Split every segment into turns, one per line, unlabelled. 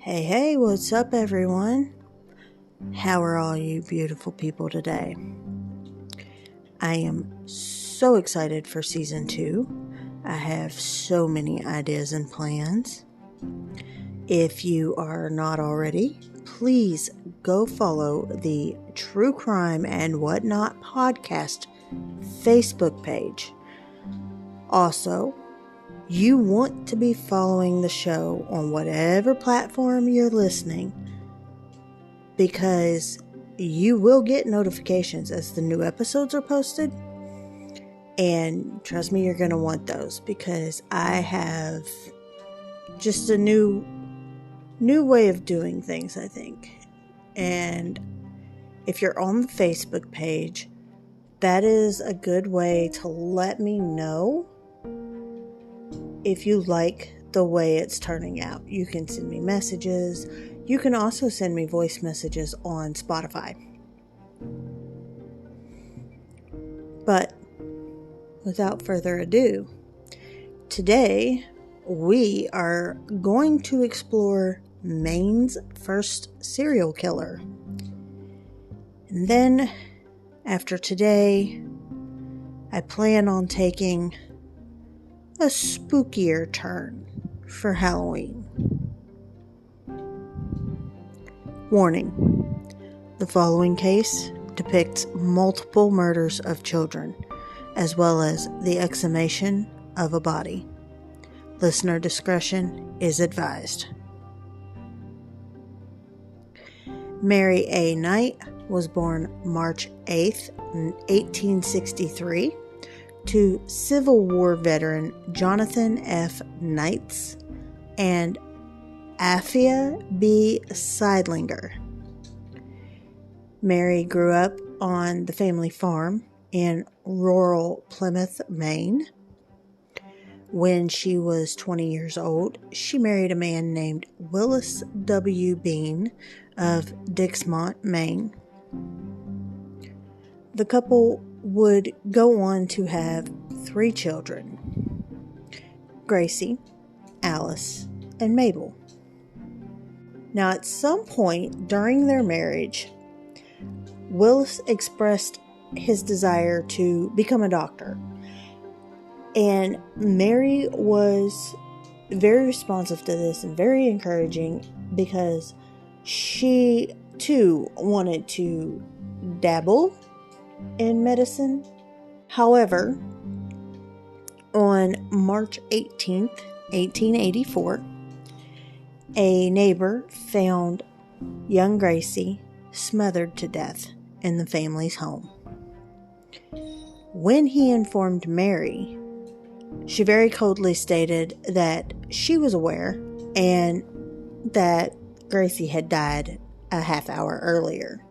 Hey, what's up, everyone? How are all you beautiful people today? I am so excited for season 2. I have so many ideas and plans. If you are not already, please go follow the True Crime and Whatnot podcast Facebook page. Also, you want to be following the show on whatever platform you're listening, because you will get notifications as the new episodes are posted. And trust me, you're going to want those, because I have just a new way of doing things, I think. And if you're on the Facebook page, that is a good way to let me know if you like the way it's turning out. You can send me messages. You can also send me voice messages on Spotify. But without further ado, today we are going to explore Maine's first serial killer. And then after today, I plan on taking a spookier turn for Halloween. Warning: the following case depicts multiple murders of children, as well as the exhumation of a body. Listener discretion is advised. Mary A. Knight was born March 8th, 1863, to Civil War veteran Jonathan F. Knights and Afia B. Seidlinger. Mary grew up on the family farm in rural Plymouth, Maine. When she was 20 years old, she married a man named Willis W. Bean of Dixmont, Maine. The couple would go on to have 3 children: Gracie, Alice, and Mabel. Now, at some point during their marriage, Willis expressed his desire to become a doctor, and Mary was very responsive to this and very encouraging, because she too wanted to dabble in medicine. However, on March 18th, 1884, a neighbor found young Gracie smothered to death in the family's home. When he informed Mary, she very coldly stated that she was aware and that Gracie had died a half hour earlier.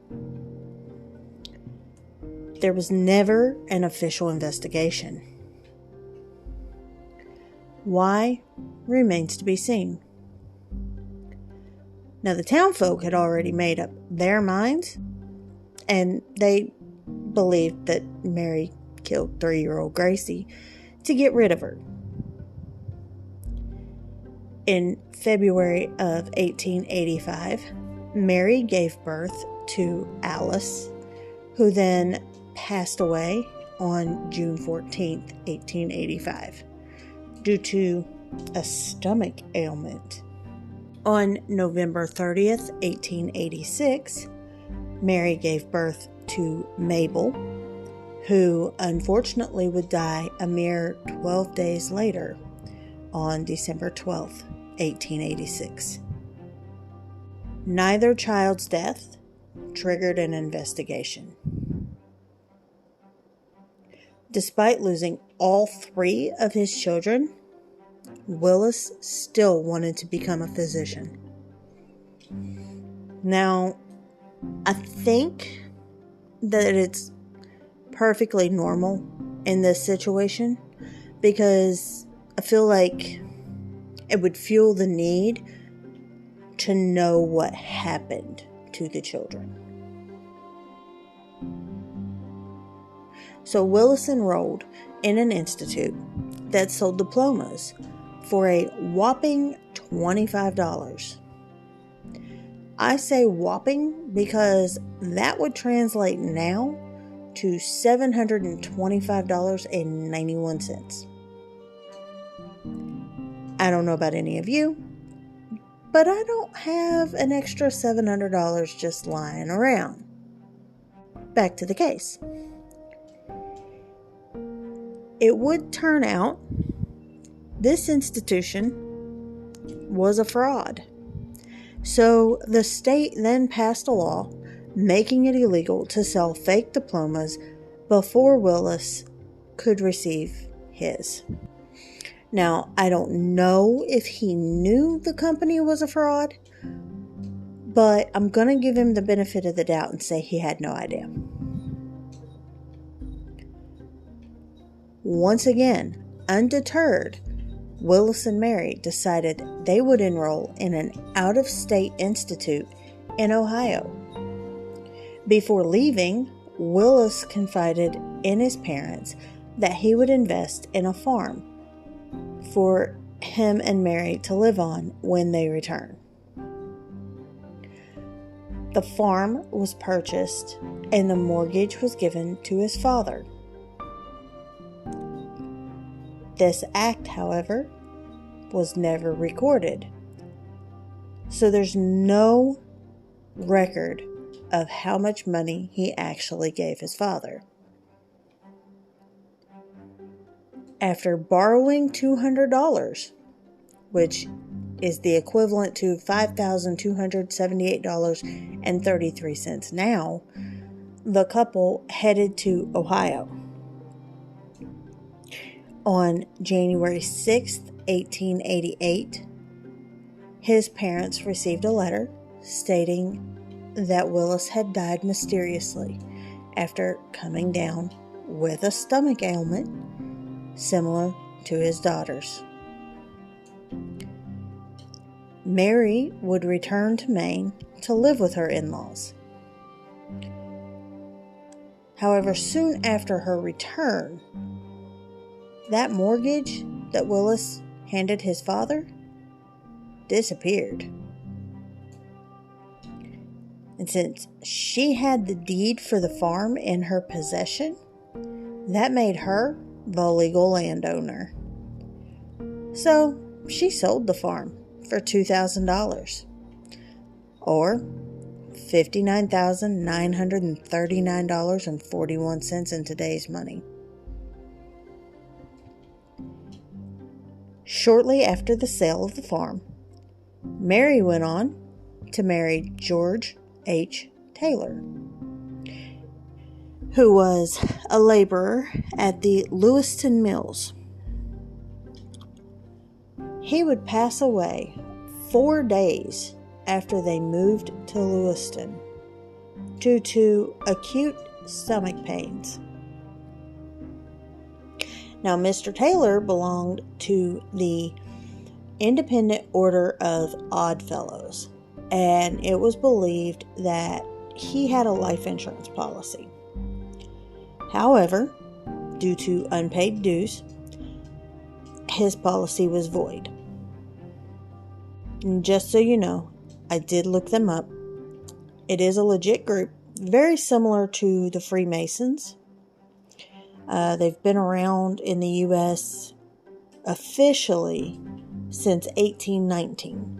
There was never an official investigation. Why remains to be seen. Now, the townfolk had already made up their minds, and they believed that Mary killed 3-year-old Gracie to get rid of her. In February of 1885, Mary gave birth to Alice, who then passed away on June 14th, 1885, due to a stomach ailment. On November 30th, 1886, Mary gave birth to Mabel, who unfortunately would die a mere 12 days later on December 12th, 1886. Neither child's death triggered an investigation. Despite losing all 3 of his children, Willis still wanted to become a physician. Now, I think that it's perfectly normal in this situation, because I feel like it would fuel the need to know what happened to the children. So Willis enrolled in an institute that sold diplomas for a whopping $25. I say whopping because that would translate now to $725.91. I don't know about any of you, but I don't have an extra $700 just lying around. Back to the case. It would turn out this institution was a fraud. So the state then passed a law making it illegal to sell fake diplomas before Willis could receive his. Now, I don't know if he knew the company was a fraud, but I'm going to give him the benefit of the doubt and say he had no idea. Once again, undeterred, Willis and Mary decided they would enroll in an out-of-state institute in Ohio. Before leaving, Willis confided in his parents that he would invest in a farm for him and Mary to live on when they return. The farm was purchased and the mortgage was given to his father. This act, however, was never recorded. So there's no record of how much money he actually gave his father. After borrowing $200, which is the equivalent to $5,278.33 now, the couple headed to Ohio. On January 6th, 1888, his parents received a letter stating that Willis had died mysteriously after coming down with a stomach ailment similar to his daughter's. Mary would return to Maine to live with her in-laws. However, soon after her return, that mortgage that Willis handed his father disappeared. And since she had the deed for the farm in her possession, that made her the legal landowner. So she sold the farm for $2,000, or $59,939.41 in today's money. Shortly after the sale of the farm, Mary went on to marry George H. Taylor, who was a laborer at the Lewiston Mills. He would pass away 4 days after they moved to Lewiston due to acute stomach pains. Now, Mr. Taylor belonged to the Independent Order of Odd Fellows, and it was believed that he had a life insurance policy. However, due to unpaid dues, his policy was void. And just so you know, I did look them up. It is a legit group, very similar to the Freemasons. They've been around in the U.S. officially since 1819.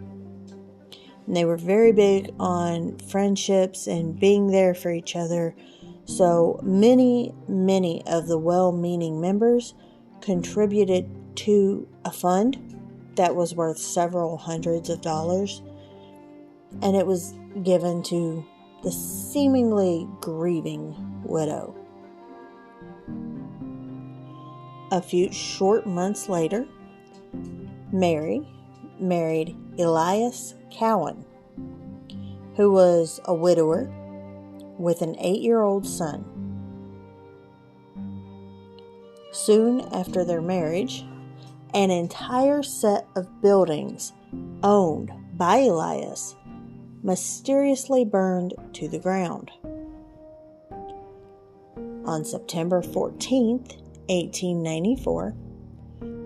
And they were very big on friendships and being there for each other. So many of the well-meaning members contributed to a fund that was worth several hundreds of dollars. And it was given to the seemingly grieving widow. A few short months later, Mary married Elias Cowan, who was a widower with an 8-year-old son. Soon after their marriage, an entire set of buildings owned by Elias mysteriously burned to the ground. On September 14th, 1894,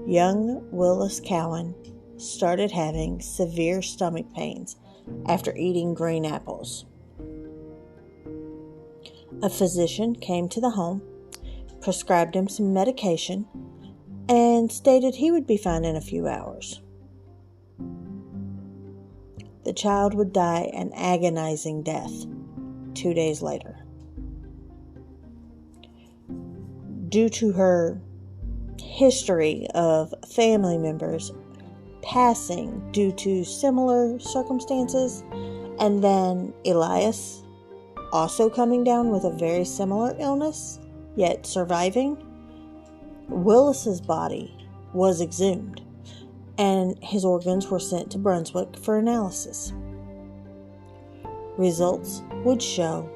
young Willis Cowan started having severe stomach pains after eating green apples. A physician came to the home, prescribed him some medication, and stated he would be fine in a few hours. The child would die an agonizing death 2 days later. Due to her history of family members passing due to similar circumstances, and then Elias also coming down with a very similar illness, yet surviving, Willis's body was exhumed, and his organs were sent to Brunswick for analysis. Results would show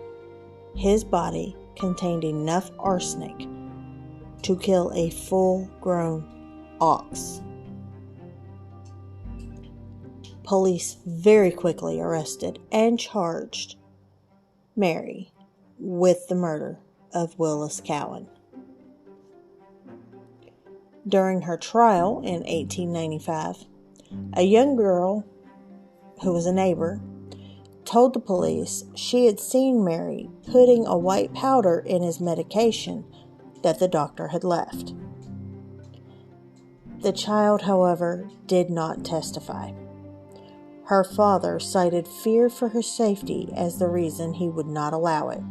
his body contained enough arsenic to kill a full-grown ox. Police very quickly arrested and charged Mary with the murder of Willis Cowan. During her trial in 1895, a young girl who was a neighbor told the police she had seen Mary putting a white powder in his medication that the doctor had left. The child, however, did not testify. Her father cited fear for her safety as the reason he would not allow it.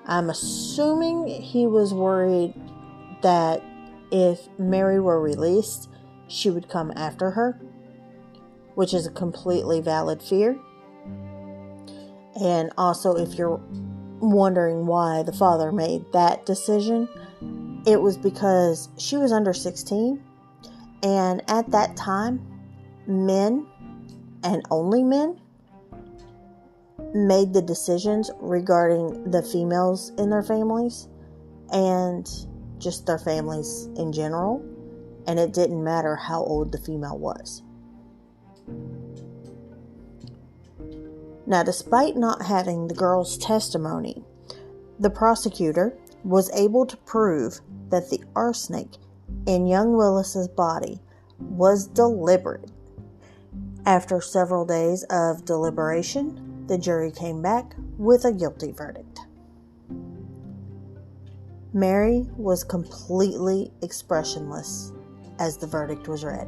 I'm assuming he was worried that if Mary were released, she would come after her, which is a completely valid fear. And also, if you're wondering why the father made that decision, it was because she was under 16, and at that time, men, and only men, made the decisions regarding the females in their families, and just their families in general, and it didn't matter how old the female was. Now, despite not having the girl's testimony, the prosecutor was able to prove that the arsenic in young Willis's body was deliberate. After several days of deliberation, the jury came back with a guilty verdict. Mary was completely expressionless as the verdict was read.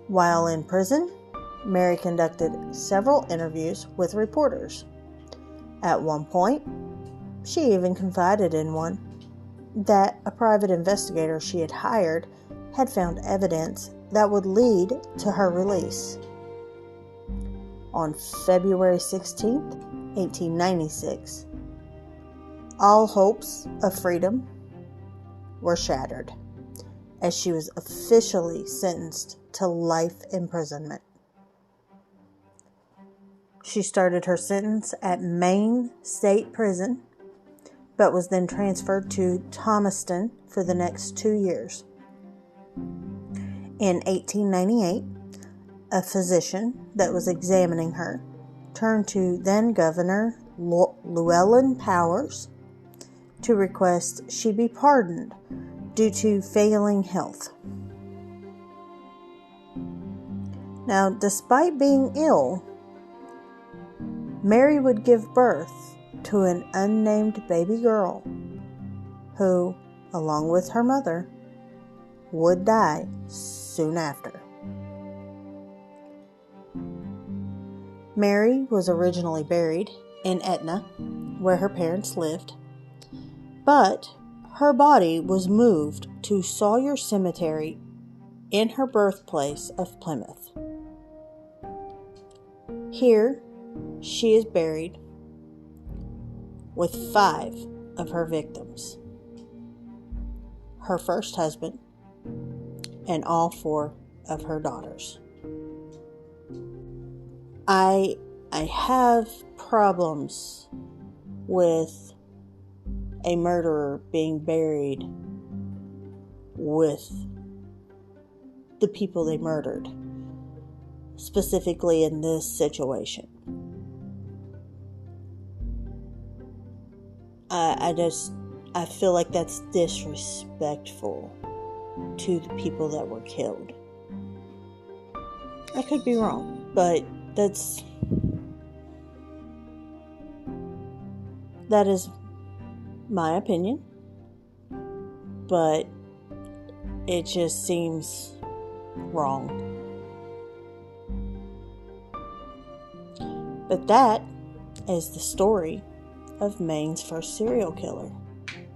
While in prison, Mary conducted several interviews with reporters. At one point, she even confided in one that a private investigator she had hired had found evidence that would lead to her release. On February 16th, 1896, all hopes of freedom were shattered as she was officially sentenced to life imprisonment. She started her sentence at Maine State Prison, but was then transferred to Thomaston for the next 2 years. In 1898, a physician that was examining her turned to then Governor Llewellyn Powers to request she be pardoned due to failing health. Now, despite being ill, Mary would give birth to an unnamed baby girl who, along with her mother, would die soon after. Mary was originally buried in Etna, where her parents lived, but her body was moved to Sawyer Cemetery in her birthplace of Plymouth. Here, she is buried with 5 of her victims: her first husband and all 4 of her daughters. I have problems with a murderer being buried with the people they murdered, specifically in this situation. I feel like that's disrespectful to the people that were killed. I could be wrong, but that is my opinion. But it just seems wrong. But that is the story of Maine's first serial killer,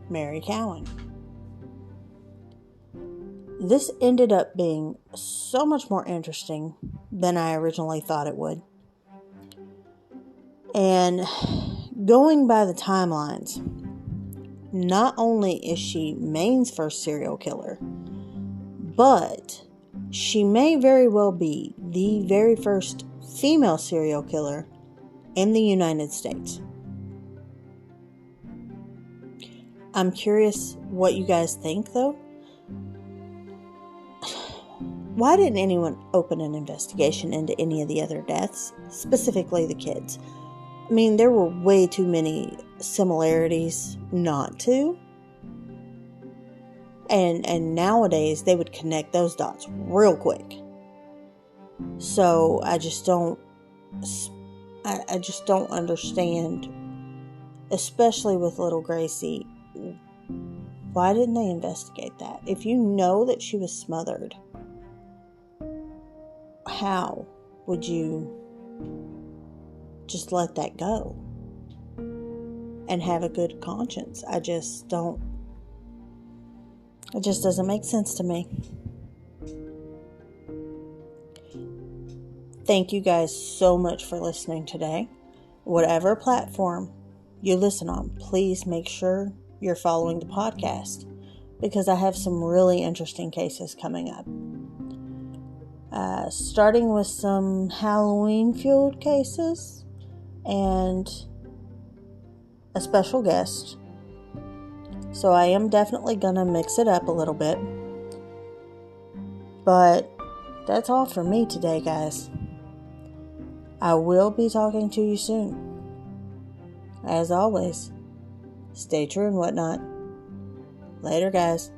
Mary Cowan. This ended up being so much more interesting than I originally thought it would. And going by the timelines, not only is she Maine's first serial killer, but she may very well be the very first female serial killer in the United States. I'm curious what you guys think, though. Why didn't anyone open an investigation into any of the other deaths, specifically the kids? I mean, there were way too many similarities not to. And nowadays, they would connect those dots real quick. So I just don't understand, especially with little Gracie. Why didn't they investigate that? If you know that she was smothered, how would you just let that go and have a good conscience? It just doesn't make sense to me. Thank you guys so much for listening today. Whatever platform you listen on, please make sure you're following the podcast, because I have some really interesting cases coming up. Starting with some Halloween-fueled cases and a special guest. So I am definitely going to mix it up a little bit. But that's all for me today, guys. I will be talking to you soon. As always, stay true and whatnot. Later, guys.